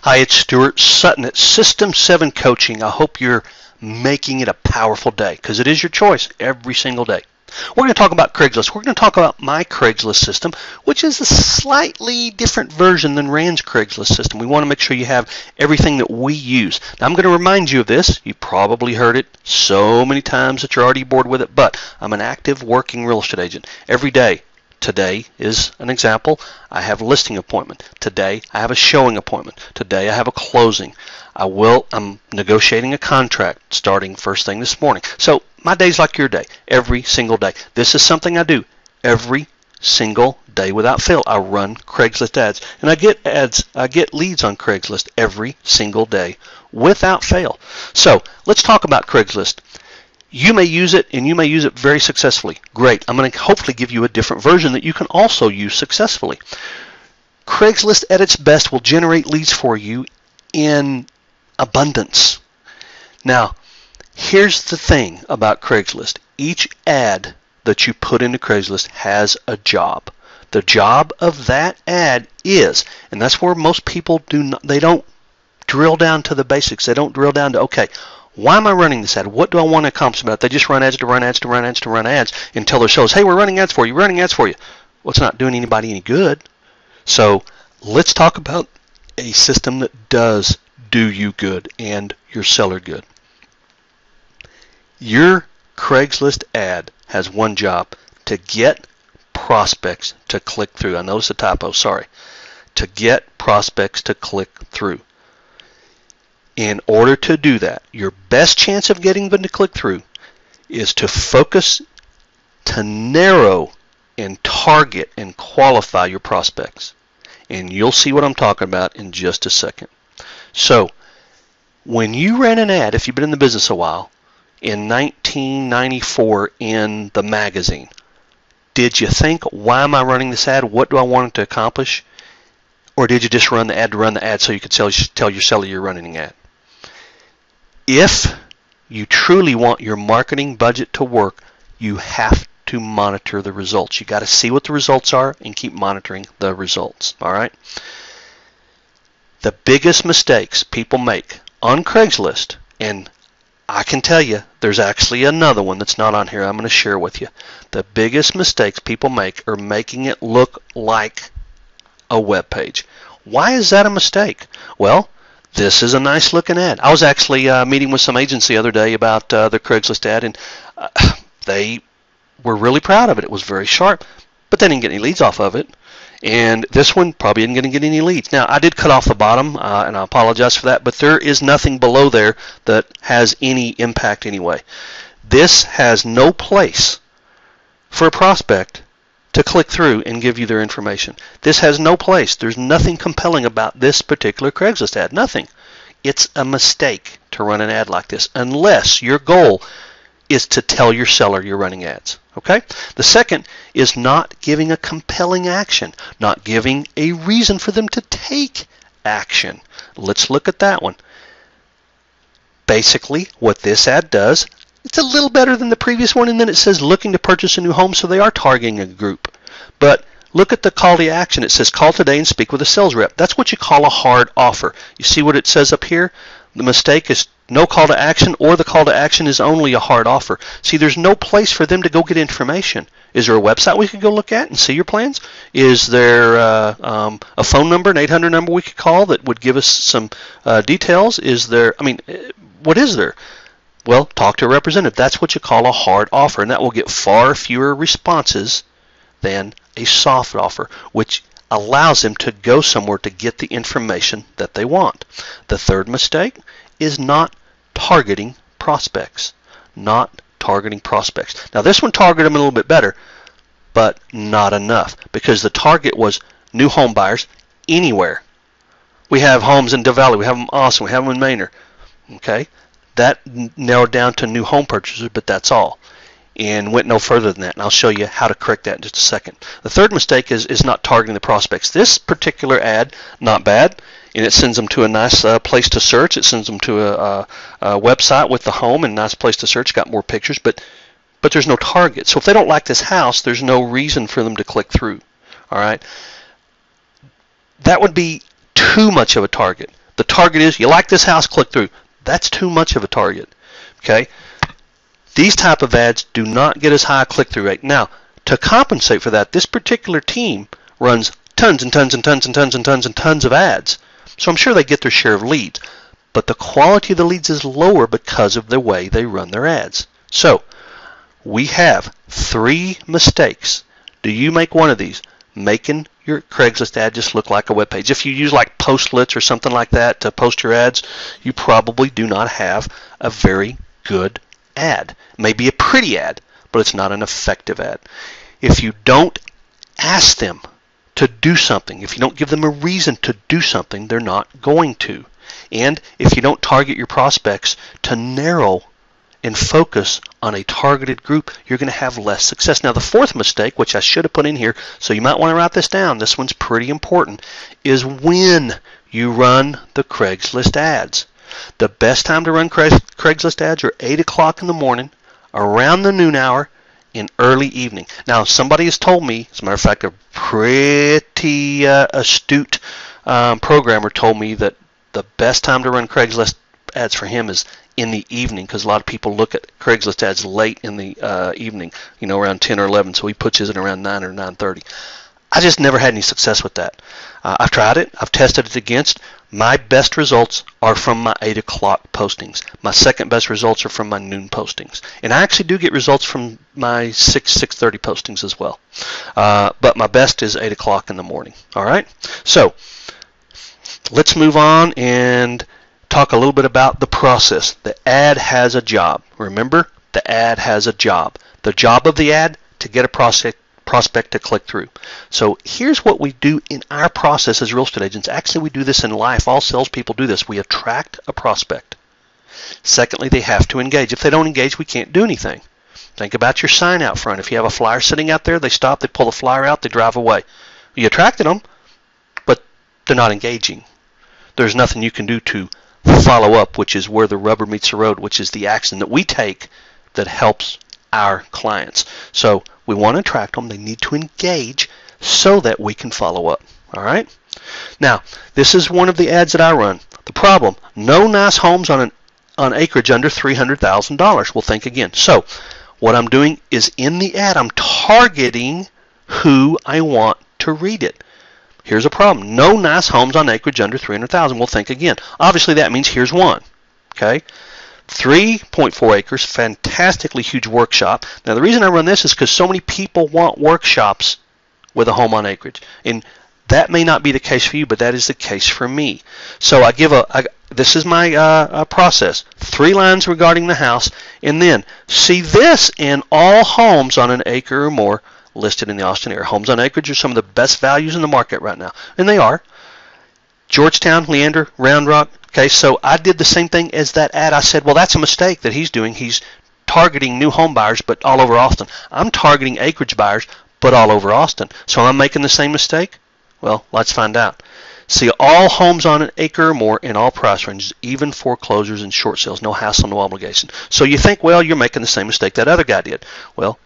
Hi, it's Stuart Sutton at System 7 Coaching. I hope you're making it a powerful day because it is your choice every single day. We're going to talk about Craigslist. We're going to talk about my Craigslist system, which is a slightly different version than Rand's Craigslist system. We want to make sure you have everything that we use. Now, I'm going to remind you of this. You probably heard it so many times that you're already bored with it, but I'm an active working real estate agent every day. Today is an example. I have a listing appointment. Today I have a showing appointment. Today I have a closing. I'm negotiating a contract starting first thing this morning. So my day's like your day, every single day. This is something I do every single day without fail. I run Craigslist ads, and I get leads on Craigslist every single day without fail. So let's talk about Craigslist. You may use it, and you may use it very successfully. Great. I'm going to hopefully give you a different version that you can also use successfully. Craigslist at its best will generate leads for you in abundance. Now, here's the thing about Craigslist. Each ad that you put into Craigslist has a job. The job of that ad is, and that's where most people they don't drill down to the basics. They don't drill down to, okay, why am I running this ad? What do I want to accomplish about it? They just run ads to run ads to run ads to run ads until their shows, hey, we're running ads for you, running ads for you. Well, it's not doing anybody any good. So let's talk about a system that does do you good and your seller good. Your Craigslist ad has one job: to get prospects to click through. I noticed a typo, sorry. To get prospects to click through. In order to do that, your best chance of getting them to click through is to focus, to narrow, and target and qualify your prospects. And you'll see what I'm talking about in just a second. So, when you ran an ad, if you've been in the business a while, in 1994 in the magazine, did you think, why am I running this ad? What do I want it to accomplish? Or did you just run the ad to run the ad so you could tell your seller you're running an ad? If you truly want your marketing budget to work, you have to monitor the results. You got to see what the results are and keep monitoring the results. All right? The biggest mistakes people make on Craigslist, and I can tell you there's actually another one that's not on here I'm going to share with you. The biggest mistakes people make are making it look like a web page. Why is that a mistake? Well, this is a nice looking ad. I was actually meeting with some agents the other day about the Craigslist ad, and they were really proud of it. It was very sharp, but they didn't get any leads off of it. And this one probably isn't going to get any leads. Now, I did cut off the bottom, and I apologize for that, but there is nothing below there that has any impact anyway. This has no place for a prospect to click through and give you their information. This has no place. There's nothing compelling about this particular Craigslist ad. Nothing. It's a mistake to run an ad like this unless your goal is to tell your seller you're running ads. Okay? The second is not giving a compelling action, not giving a reason for them to take action. Let's look at that one. Basically, what this ad does, it's a little better than the previous one, and then it says looking to purchase a new home, so they are targeting a group. But look at the call to action. It says call today and speak with a sales rep. That's what you call a hard offer. You see what it says up here? The mistake is no call to action, or the call to action is only a hard offer. See, there's no place for them to go get information. Is there a website we could go look at and see your plans? Is there a phone number, an 800 number we could call that would give us some details? Is there, what is there? Well, talk to a representative. That's what you call a hard offer, and that will get far fewer responses than a soft offer, which allows them to go somewhere to get the information that they want. The third mistake is not targeting prospects. Not targeting prospects. Now, this one targeted them a little bit better, but not enough, because the target was new home buyers anywhere. We have homes in Del Valley. We have them in Austin. We have them in Manor. Okay? That narrowed down to new home purchasers, but that's all, and went no further than that, and I'll show you how to correct that in just a second. The third mistake is not targeting the prospects. This particular ad, not bad, and it sends them to a nice place to search. It sends them to a website with the home and a nice place to search. Got more pictures, but there's no target. So if they don't like this house, there's no reason for them to click through. All right, that would be too much of a target. The target is, you like this house, click through. That's too much of a target. Okay? These type of ads do not get as high a click-through rate. Now, to compensate for that, this particular team runs tons and tons and tons and tons and tons and tons of ads. So I'm sure they get their share of leads. But the quality of the leads is lower because of the way they run their ads. So we have 3 mistakes. Do you make one of these? Making your Craigslist ad just look like a web page. If you use like Postlets or something like that to post your ads, you probably do not have a very good ad. It may be a pretty ad, but it's not an effective ad. If you don't ask them to do something, if you don't give them a reason to do something, they're not going to. And if you don't target your prospects to narrow and focus on a targeted group, you're going to have less success. Now, the 4th mistake, which I should have put in here, so you might want to write this down, this one's pretty important, is when you run the Craigslist ads. The best time to run Craigslist ads are 8 o'clock in the morning, around the noon hour, in early evening. Now, somebody has told me, as a matter of fact, a pretty astute programmer told me that the best time to run Craigslist ads for him is in the evening, because a lot of people look at Craigslist ads late in the evening, around 10 or 11, so he puts his in around 9 or 9:30. I just never had any success with that. I've tried it. I've tested it against. My best results are from my 8 o'clock postings. My second best results are from my noon postings. And I actually do get results from my 6:30 postings as well. But my best is 8 o'clock in the morning. All right? So let's move on and talk a little bit about the process. The ad has a job. Remember, the ad has a job. The job of the ad, to get a prospect to click through. So here's what we do in our process as real estate agents. Actually, we do this in life. All salespeople do this. We attract a prospect. Secondly, they have to engage. If they don't engage, we can't do anything. Think about your sign out front. If you have a flyer sitting out there, they stop, they pull the flyer out, they drive away. You attracted them, but they're not engaging. There's nothing you can do to follow up, which is where the rubber meets the road, which is the action that we take that helps our clients. So we want to attract them. They need to engage so that we can follow up. All right? Now, this is one of the ads that I run. The problem, no nice homes on acreage under $300,000. We'll think again. So what I'm doing is in the ad, I'm targeting who I want to read it. Here's a problem. No nice homes on acreage under $300,000. We'll think again. Obviously, that means here's one. Okay? 3.4 acres, fantastically huge workshop. Now, the reason I run this is because so many people want workshops with a home on acreage. And that may not be the case for you, but that is the case for me. So I give this is my process. 3 lines regarding the house, and then see this in all homes on an acre or more listed in the Austin area. Homes on acreage are some of the best values in the market right now, and they are. Georgetown, Leander, Round Rock. Okay, so I did the same thing as that ad. I said, well, that's a mistake that he's doing. He's targeting new home buyers, but all over Austin. I'm targeting acreage buyers, but all over Austin. So am I making the same mistake? Well, let's find out. See all homes on an acre or more in all price ranges, even foreclosures and short sales, no hassle, no obligation. So you think, well, you're making the same mistake that other guy did. Well,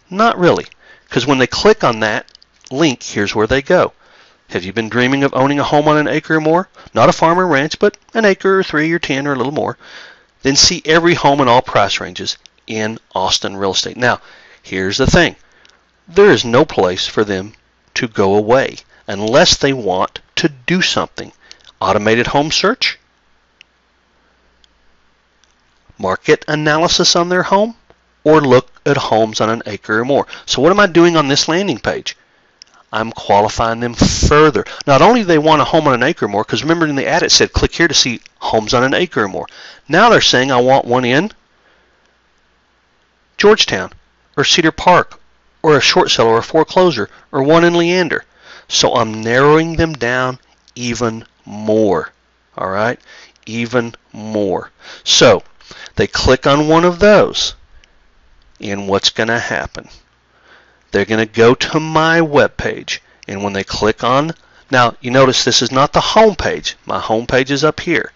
not really, because when they click on that link, here's where they go. Have you been dreaming of owning a home on an acre or more? Not a farm or ranch, but an acre or 3 or 10 or a little more. Then see every home in all price ranges in Austin real estate. Now, here's the thing. There is no place for them to go away unless they want to do something. Automated home search, market analysis on their home, or look at homes on an acre or more. So what am I doing on this landing page? I'm qualifying them further. Not only do they want a home on an acre or more, because remember in the ad it said click here to see homes on an acre or more. Now they're saying I want one in Georgetown or Cedar Park or a short sale or a foreclosure or one in Leander. So I'm narrowing them down even more. All right? Even more. So they click on one of those, and what's going to happen? They're going to go to my web page, and when they click on, now you notice this is not the home page. My home page is up here.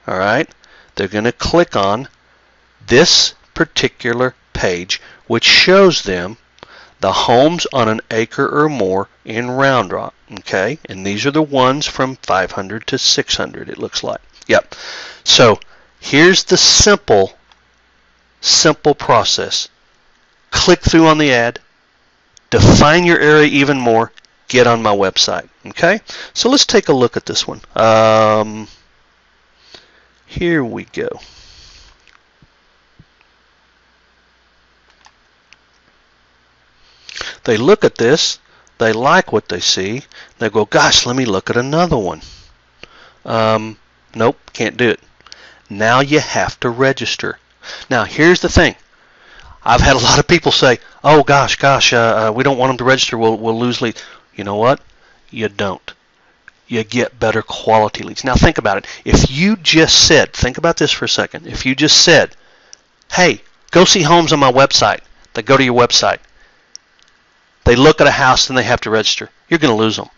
All right? They're going to click on this particular page, which shows them the homes on an acre or more in Round Rock, okay? And these are the ones from 500 to 600, it looks like. Yep. So here's the simple process. Click through on the ad, define your area even more, get on my website, okay? So let's take a look at this one. Here we go. They look at this, they like what they see, they go, gosh, let me look at another one. Nope, can't do it. Now you have to register. Now here's the thing. I've had a lot of people say, oh gosh, we don't want them to register, we'll lose leads. You know what? You don't. You get better quality leads. Now think about it. If you just said, think about this for a second. If you just said, hey, go see homes on my website. They go to your website. They look at a house and they have to register. You're going to lose them.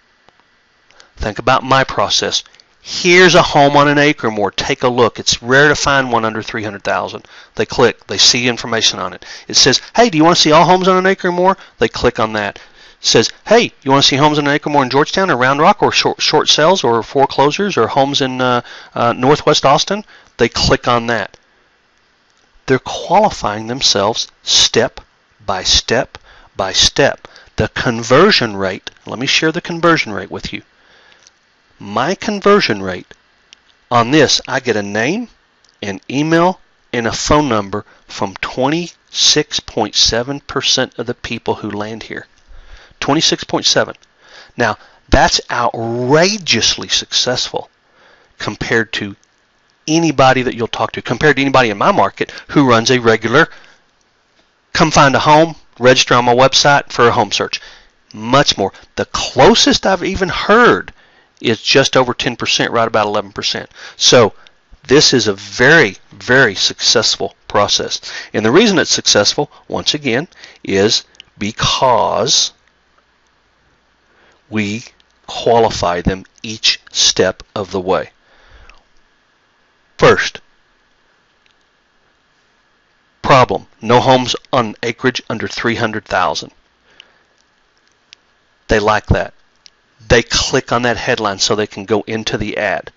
Think about my process. Here's a home on an acre or more. Take a look. It's rare to find one under 300,000. They click. They see information on it. It says, hey, do you want to see all homes on an acre or more? They click on that. It says, hey, you want to see homes on an acre or more in Georgetown or Round Rock or short sales or foreclosures or homes in Northwest Austin? They click on that. They're qualifying themselves step by step by step. The conversion rate, let me share the conversion rate with you. My conversion rate on this, I get a name, an email, and a phone number from 26.7% of the people who land here. 26.7. Now, that's outrageously successful compared to anybody that you'll talk to, compared to anybody in my market who runs a regular, come find a home, register on my website for a home search. Much more. The closest I've even heard is just over 10%, right about 11%. So this is a very, very successful process. And the reason it's successful, once again, is because we qualify them each step of the way. First, problem, no homes on acreage under 300,000. They like that. They click on that headline so they can go into the ad.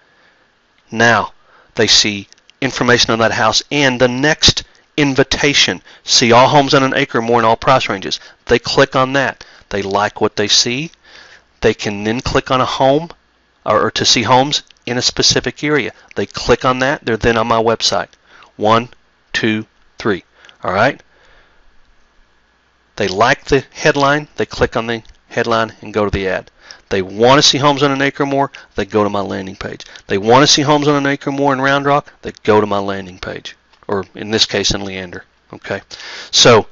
Now they see information on that house and the next invitation. See all homes on an acre or more in all price ranges. They click on that. They like what they see. They can then click on a home or to see homes in a specific area. They click on that. They're then on my website. 1, 2, 3. All right? They like the headline. They click on the headline and go to the ad. They want to see homes on an acre or more, they go to my landing page. They want to see homes on an acre or more in Round Rock, they go to my landing page, or in this case in Leander. Okay, so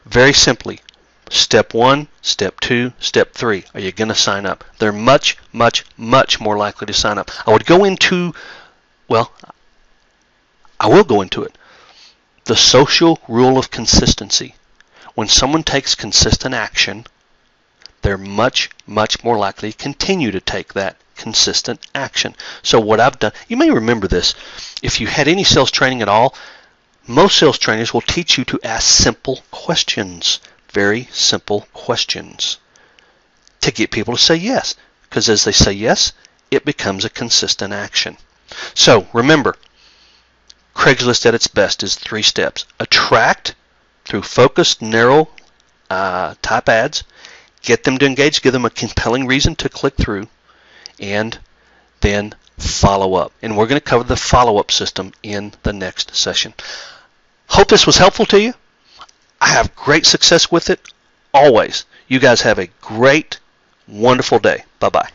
very simply, step 1, step 2, step 3. Are you going to sign up? They're much, much, much more likely to sign up. I would go into, well, I will go into it. The social rule of consistency. When someone takes consistent action, they're much, much more likely to continue to take that consistent action. So what I've done, you may remember this, if you had any sales training at all, most sales trainers will teach you to ask simple questions, very simple questions, to get people to say yes. Because as they say yes, it becomes a consistent action. So remember, Craigslist at its best is 3 steps. Attract through focused, narrow type ads. Get them to engage, give them a compelling reason to click through, and then follow up. And we're going to cover the follow-up system in the next session. Hope this was helpful to you. I have great success with it always. You guys have a great, wonderful day. Bye-bye.